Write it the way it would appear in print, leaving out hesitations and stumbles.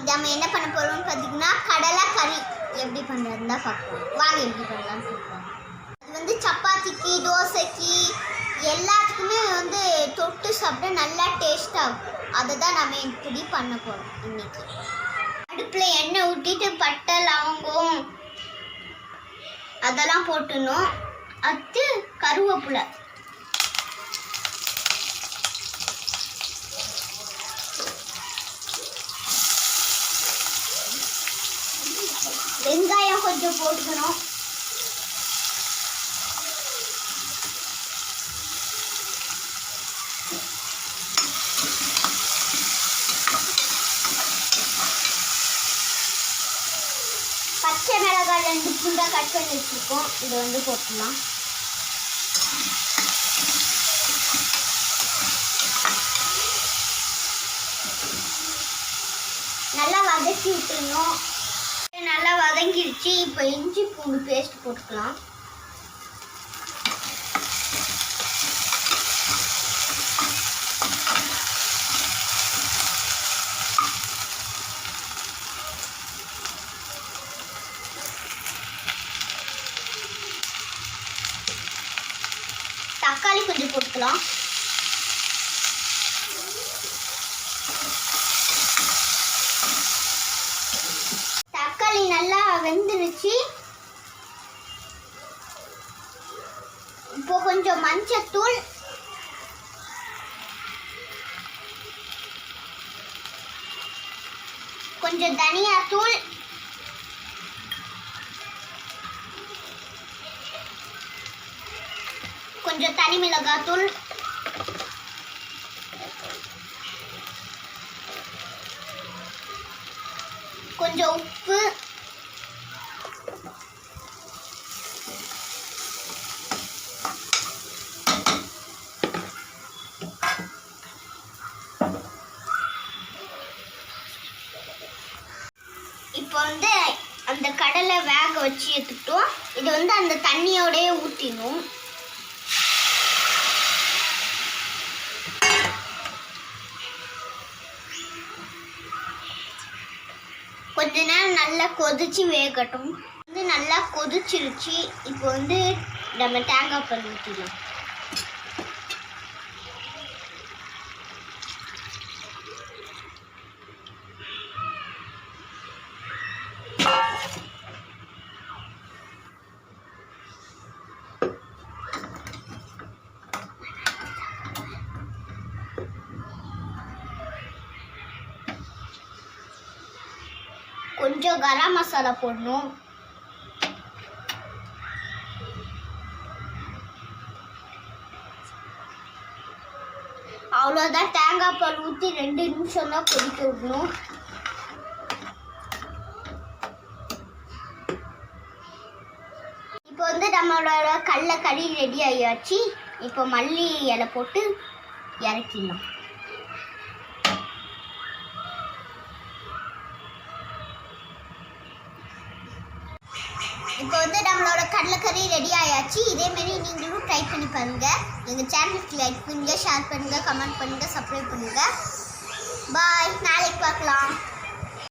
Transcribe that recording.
நம்ம என்ன பண்ண போகிறோம்னு பார்த்தீங்கன்னா கடலை கறி எப்படி பண்ணுறதுன்னு தான் பார்ப்போம். வாங்க எப்படி பண்ணலான்னு பார்ப்போம். அது வந்து சப்பாத்திக்கு தோசைக்கு எல்லாத்துக்குமே வந்து தொட்டு சாப்பிட்டா நல்லா டேஸ்ட்டாகும். அதை தான் நம்ம இப்படி பண்ண போகிறோம் இன்னைக்கு. அடுப்பில் எண்ணெய் ஊற்றிட்டு பட்டை லவங்கம் அதெல்லாம் போட்டுடணும். அடுத்து கருவேப்பிலை, வெங்காயம் கொஞ்சம் போட்டுக்கணும். பச்சை மிளகாய் 2 துண்டா கட் பண்ணி வச்சுருக்கோம். இது வந்து போட்டுடலாம். நல்லா வதக்கி விட்டுருணும். நல்லா வதங்கிடுச்சு. இப்போ இஞ்சி பூண்டு பேஸ்ட் போட்டுக்கலாம். தக்காளி கொஞ்சம் போட்டுக்கலாம். தக்காளி நல்லா வெந்துருச்சு. இப்போ கொஞ்சம் மஞ்சத்தூள், கொஞ்சம் தனியாத்தூள், கொஞ்சம் தனி மிளகாத்தூள், கொஞ்சம் உப்பு, இப்போ வந்து அந்த கடலை வேக வச்சு எடுத்துக்கிட்டோம். இது வந்து அந்த தண்ணியோடய ஊற்றிடணும். கொஞ்ச நேரம் நல்லா கொதிச்சு வேகட்டும். வந்து நல்லா கொதிச்சிருச்சு. இப்போ வந்து நம்ம தேங்காய் பால் ஊற்றிடலாம். கொஞ்சம் கரம் மசாலா போடணும். அவ்வளோதான். தேங்காய் பால் ஊற்றி 2 நிமிஷம் தான் கொதிக்க விடணும். இப்போ வந்து நம்மளோட கடலை கறி ரெடி ஆகியாச்சு. இப்போ மல்லி இலை போட்டு இறக்கிடலாம். இப்போ வந்து நம்மளோட கடலைக்கறி ரெடி ஆயாச்சு. இதேமாரி நீங்களும் ட்ரை பண்ணி பாருங்கள். எங்கள் சேனலுக்கு லைக் பண்ணுங்கள், ஷேர் பண்ணுங்கள், கமெண்ட் பண்ணுங்கள், சப்ஸ்கிரைப் பண்ணுங்கள். பாய். நாளைக்கு பார்க்கலாம்.